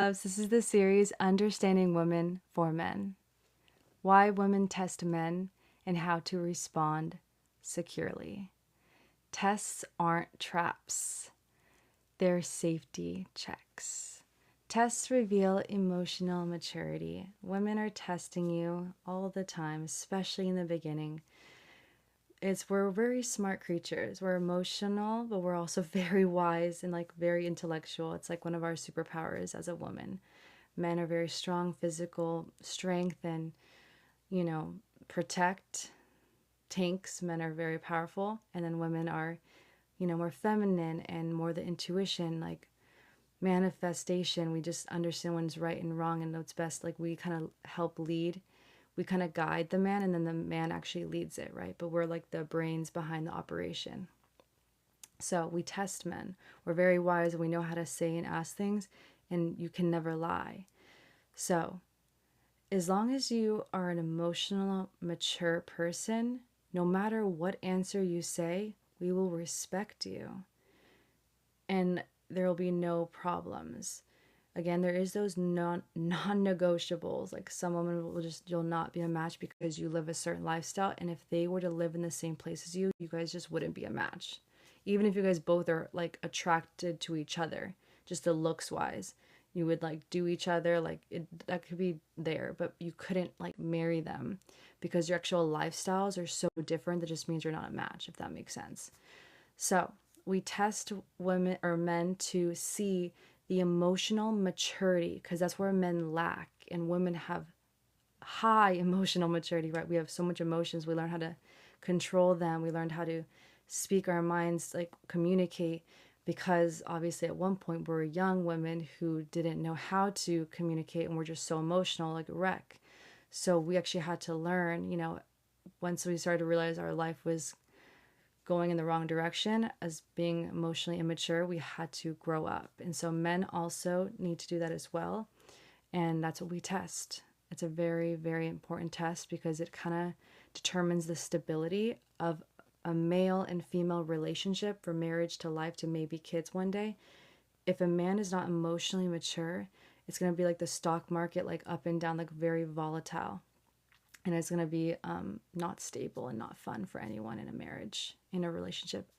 This is the series Understanding Women for Men. Why women test men and how to respond securely. Tests aren't traps, they're safety checks. Tests reveal emotional maturity. Women are testing you all the time, especially in the beginning. We're very smart creatures. We're emotional, but we're also very wise and like very intellectual. It's like one of our superpowers as a woman. Men are very strong, physical strength, and you know, protect tanks. Men are very powerful, and then women are, more feminine and more the intuition, like manifestation. We just understand what's right and wrong and what's best. Like we kind of help lead, we kind of guide the man, and then the man actually leads it, right? But we're like the brains behind the operation. So we test men. We're very wise and we know how to say and ask things, and you can never lie. So as long as you are an emotional, mature person, no matter what answer you say, we will respect you and there will be no problems. Again, there is those non-negotiables. Like some women will just, you'll not be a match because you live a certain lifestyle, and if they were to live in the same place as you guys just wouldn't be a match. Even if you guys both are like attracted to each other, just the looks wise, you would like do each other, like that could be there, but you couldn't like marry them because your actual lifestyles are so different. That just means you're not a match, if that makes sense. So we test women or men to see the emotional maturity, because that's where men lack and women have high emotional maturity, right? We have so much emotions. We learn how to control them. We learned how to speak our minds, like communicate, because obviously at one point we were young women who didn't know how to communicate and we're just so emotional, like a wreck. So we actually had to learn, once we started to realize our life was going in the wrong direction as being emotionally immature, we had to grow up. And so men also need to do that as well. And that's what we test. It's a very, very important test because it kind of determines the stability of a male and female relationship for marriage to life to maybe kids one day. If a man is not emotionally mature, it's going to be like the stock market, like up and down, like very volatile. And it's going to be not stable and not fun for anyone in a marriage, in a relationship,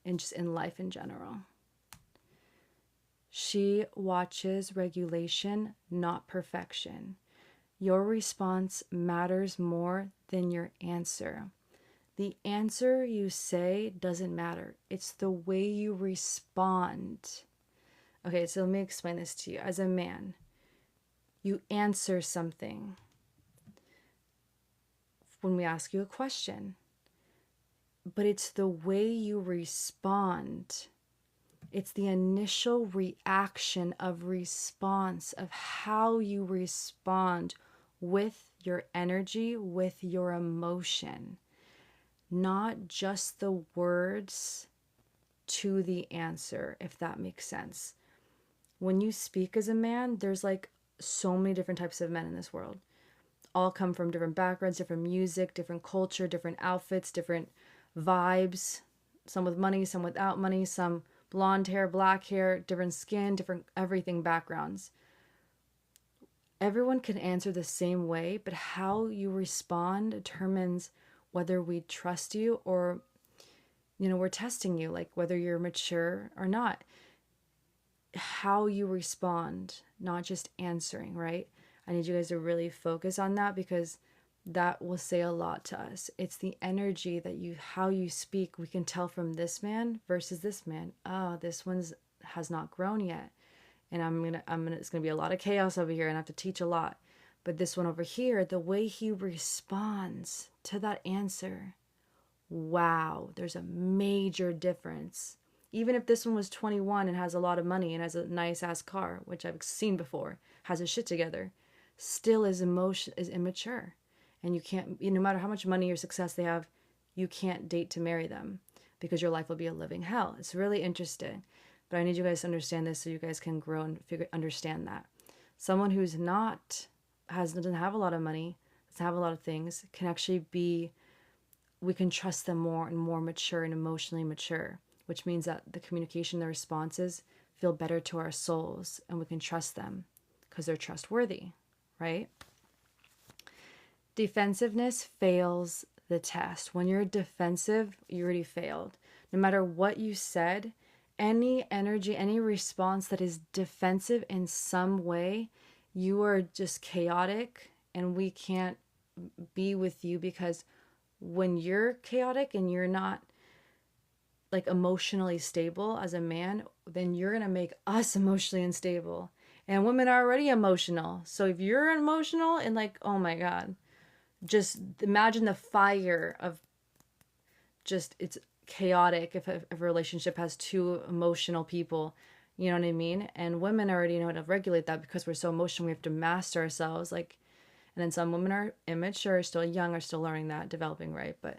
and just in life in general. She watches regulation, not perfection. Your response matters more than your answer. The answer you say doesn't matter. It's the way you respond. Okay, so let me explain this to you. As a man, you answer something when we ask you a question, but it's the way you respond. It's the initial reaction of response, of how you respond with your energy, with your emotion, not just the words to the answer, if that makes sense. When you speak as a man, there's like so many different types of men in this world. All come from different backgrounds, different music, different culture, different outfits, different vibes. Some with money, some without money, some blonde hair, black hair, different skin, different everything backgrounds. Everyone can answer the same way, but how you respond determines whether we trust you or, we're testing you, like whether you're mature or not. How you respond, not just answering, right? I need you guys to really focus on that because that will say a lot to us. It's the energy that how you speak. We can tell from this man versus this man. Oh, this one's has not grown yet. And it's gonna be a lot of chaos over here and I have to teach a lot. But this one over here, the way he responds to that answer, wow, there's a major difference. Even if this one was 21 and has a lot of money and has a nice ass car, which I've seen before, has his shit together, still is immature. And you can't, no matter how much money or success they have, you can't date to marry them because your life will be a living hell. It's really interesting. But I need you guys to understand this so you guys can grow and understand that. Someone who's doesn't have a lot of money, doesn't have a lot of things, can actually be, we can trust them more and more mature and emotionally mature, which means that the communication, the responses feel better to our souls, and we can trust them because they're trustworthy, right? Defensiveness fails the test. When you're defensive, you already failed. No matter what you said, any energy, any response that is defensive in some way, you are just chaotic, and we can't be with you, because when you're chaotic and you're not like emotionally stable as a man, then you're going to make us emotionally unstable. And women are already emotional. So if you're emotional and like, oh my God, just imagine the fire of just, it's chaotic if a relationship has two emotional people, you know what I mean? And women already know how to regulate that because we're so emotional. We have to master ourselves. Like, and then some women are immature, still young, are still learning that, developing, right? But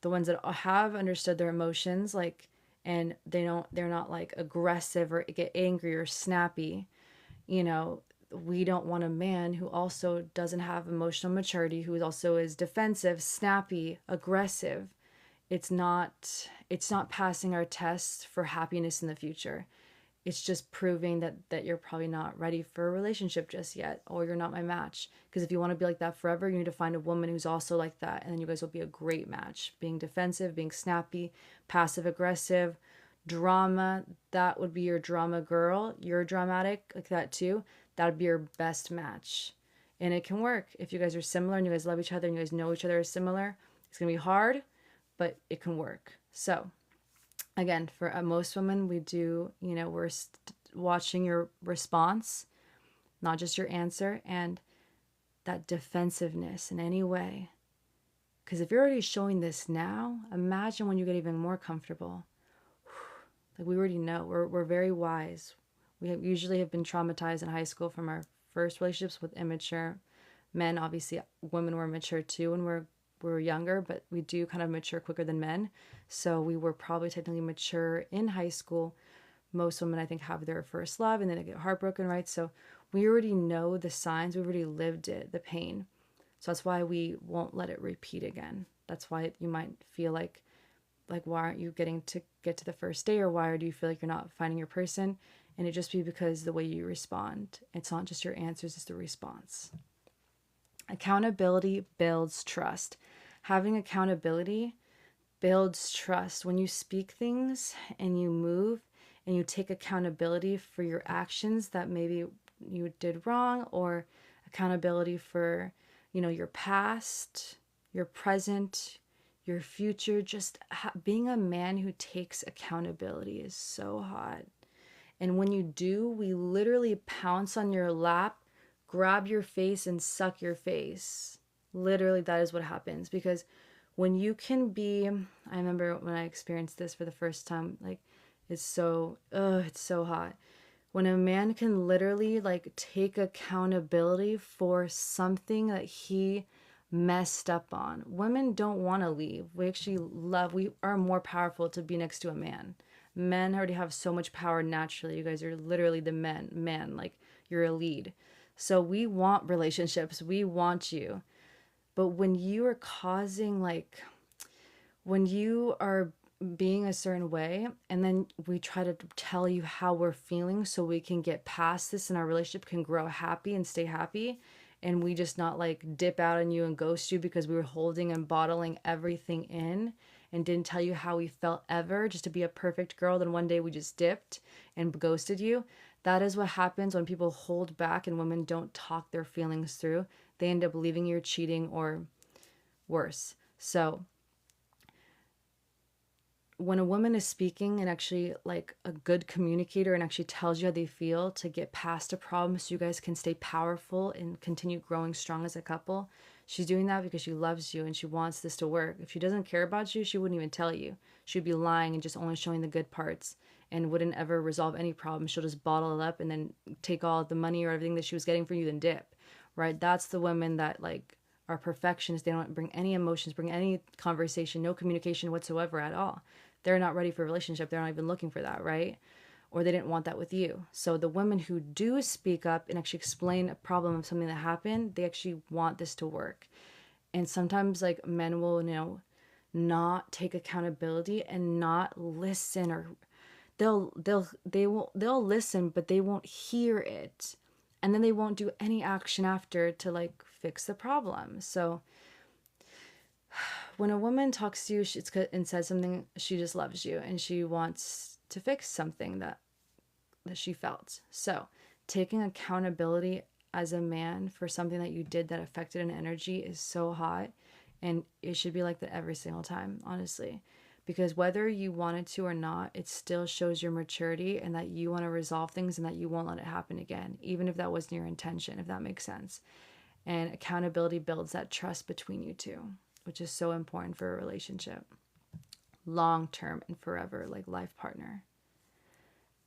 the ones that have understood their emotions, like, and they're not like aggressive or get angry or snappy, you know, we don't want a man who also doesn't have emotional maturity, who also is defensive, snappy, aggressive. It's not passing our tests for happiness in the future. It's just proving that you're probably not ready for a relationship just yet, or you're not my match. Because if you want to be like that forever, you need to find a woman who's also like that, and then you guys will be a great match. Being defensive, being snappy, passive aggressive, drama, that would be your drama girl. You're dramatic like that too. That would be your best match. And it can work if you guys are similar and you guys love each other and you guys know each other is similar. It's going to be hard, but it can work. So again, for most women, we do, we're watching your response, not just your answer, and that defensiveness in any way. Because if you're already showing this now, imagine when you get even more comfortable. Like, we already know, we're very wise. We usually have been traumatized in high school from our first relationships with immature men. Obviously, women were mature too when we were younger, but we do kind of mature quicker than men. So we were probably technically mature in high school. Most women, I think, have their first love and then they get heartbroken, right? So we already know the signs. We already lived it, the pain. So that's why we won't let it repeat again. That's why you might feel like why aren't you getting to get to the first day, or why do you feel like you're not finding your person? And it just be because the way you respond. It's not just your answers, it's the response. Accountability builds trust. Having accountability builds trust. When you speak things and you move and you take accountability for your actions that maybe you did wrong, or accountability for, your past, your present, your future, just being a man who takes accountability is so hot. And when you do, we literally pounce on your lap, grab your face, and suck your face. Literally, that is what happens. Because when you can be, I remember when I experienced this for the first time, like, it's so hot. When a man can literally like take accountability for something that he messed up on. Women don't want to leave. We are more powerful to be next to a man. Men already have so much power naturally. You guys are literally the man, like, you're a lead. So we want relationships. We want you. But when you are when you are being a certain way, and then we try to tell you how we're feeling so we can get past this and our relationship can grow happy and stay happy, and we just not like dip out on you and ghost you because we were holding and bottling everything in and didn't tell you how we felt ever just to be a perfect girl, then one day we just dipped and ghosted you. That is what happens when people hold back and women don't talk their feelings through. They end up leaving you, cheating, or worse. So when a woman is speaking and actually like a good communicator and actually tells you how they feel to get past a problem so you guys can stay powerful and continue growing strong as a couple, she's doing that because she loves you and she wants this to work. If she doesn't care about you, she wouldn't even tell you. She'd be lying and just only showing the good parts and wouldn't ever resolve any problem. She'll just bottle it up and then take all the money or everything that she was getting from you, then dip, right? That's the women that like are perfectionists. They don't bring any emotions, bring any conversation, no communication whatsoever at all. They're not ready for a relationship. They're not even looking for that, right? Or they didn't want that with you. So the women who do speak up and actually explain a problem of something that happened, they actually want this to work. And sometimes like men will, not take accountability and not listen, or they'll listen, but they won't hear it, and then they won't do any action after to like fix the problem. So when a woman talks to you, and says something, she just loves you and she wants to fix something that she felt. So taking accountability as a man for something that you did that affected an energy is so hot, and it should be like that every single time, honestly, because whether you wanted to or not, it still shows your maturity and that you want to resolve things and that you won't let it happen again, even if that wasn't your intention, if that makes sense. And accountability builds that trust between you two, which is so important for a relationship, long term and forever, like life partner.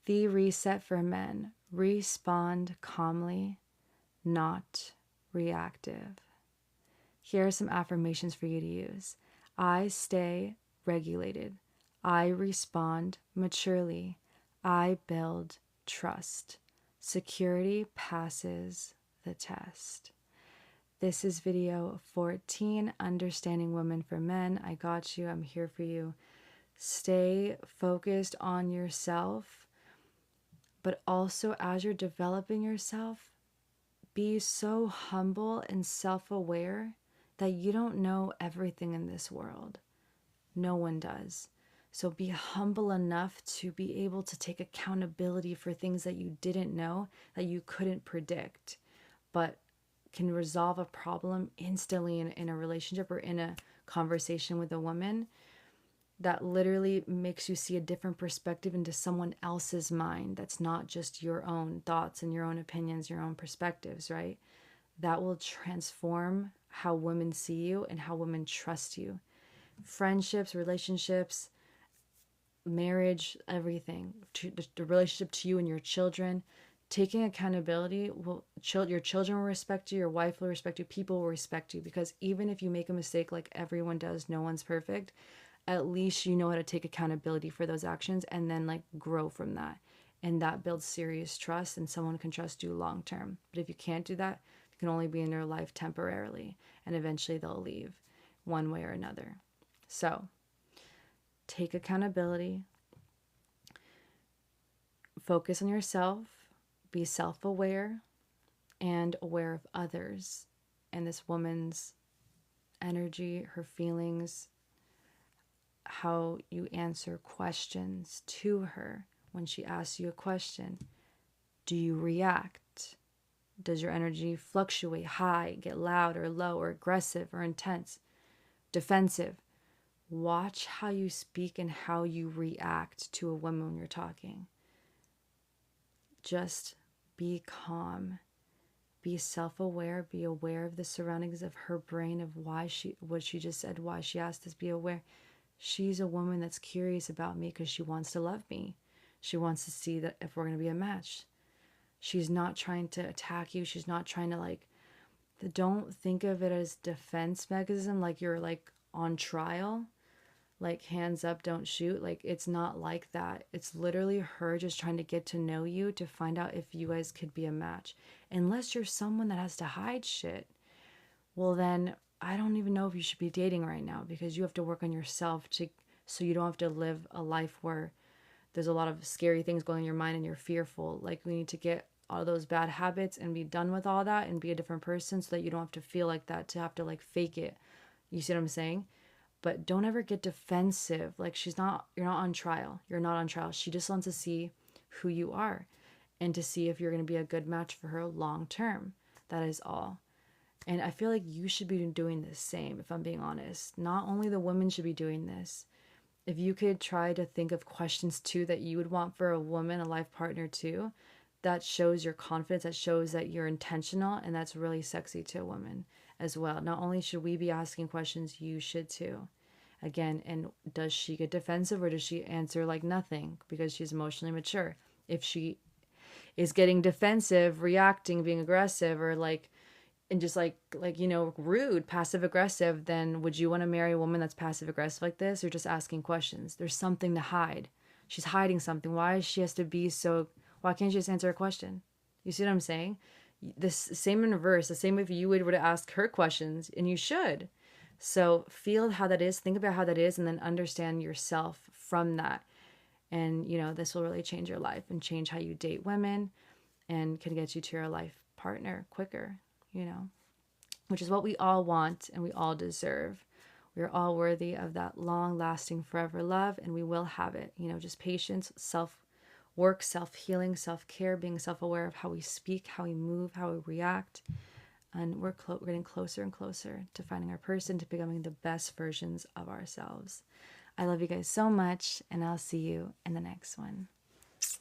The reset for men: respond calmly, not reactive. Here are some affirmations for you to use. I stay regulated. I respond maturely. I build trust. Security passes the test. This is video 14, Understanding Women for Men. I got you. I'm here for you. Stay focused on yourself, but also as you're developing yourself, be so humble and self-aware that you don't know everything in this world. No one does. So be humble enough to be able to take accountability for things that you didn't know, that you couldn't predict, but can resolve a problem instantly in a relationship or in a conversation with a woman. That literally makes you see a different perspective into someone else's mind. That's not just your own thoughts and your own opinions, your own perspectives, right? That will transform how women see you and how women trust you. Friendships, relationships, marriage, everything, the relationship to you and your children. Taking accountability will, your children will respect you, your wife will respect you, people will respect you, because even if you make a mistake, like everyone does, no one's perfect, at least you know how to take accountability for those actions and then like grow from that. And that builds serious trust, and someone can trust you long term. But if you can't do that, you can only be in their life temporarily, and eventually they'll leave one way or another. So take accountability, focus on yourself, be self-aware and aware of others and this woman's energy, her feelings, how you answer questions to her. When she asks you a question, do you react? Does your energy fluctuate, high, get loud or low, or aggressive or intense, defensive? Watch how you speak and how you react to a woman when you're talking. Just be calm. Be self-aware. Be aware of the surroundings of her brain, of what she just said, why she asked this. Be aware. She's a woman that's curious about me because she wants to love me. She wants to see that if we're going to be a match. She's not trying to attack you. She's not trying to don't think of it as defense mechanism, like you're like on trial, like hands up, don't shoot. Like it's not like that. It's literally her just trying to get to know you to find out if you guys could be a match. Unless you're someone that has to hide shit, well then I don't even know if you should be dating right now, because you have to work on yourself so you don't have to live a life where there's a lot of scary things going in your mind and you're fearful. Like we need to get all those bad habits and be done with all that and be a different person so that you don't have to feel like that, to have to like fake it. You see what I'm saying? But don't ever get defensive. Like you're not on trial. You're not on trial. She just wants to see who you are and to see if you're going to be a good match for her long term. That is all. And I feel like you should be doing the same, if I'm being honest. Not only the women should be doing this. If you could try to think of questions too that you would want for a woman, a life partner too, that shows your confidence, that shows that you're intentional, and that's really sexy to a woman as well. Not only should we be asking questions, you should too. Again, and does she get defensive or does she answer like nothing because she's emotionally mature? If she is getting defensive, reacting, being aggressive, or and just rude, passive aggressive, then would you want to marry a woman that's passive aggressive like this, or just asking questions? There's something to hide. She's hiding something. Why can't she just answer a question? You see what I'm saying? This same in reverse, the same if you were to ask her questions, and you should. So feel how that is, think about how that is, and then understand yourself from that. And, this will really change your life and change how you date women and can get you to your life partner quicker, which is what we all want and we all deserve. We're all worthy of that long lasting forever love, and we will have it. Just patience, self work, self healing, self care, being self aware of how we speak, how we move, how we react. And we're getting closer and closer to finding our person, to becoming the best versions of ourselves. I love you guys so much, and I'll see you in the next one.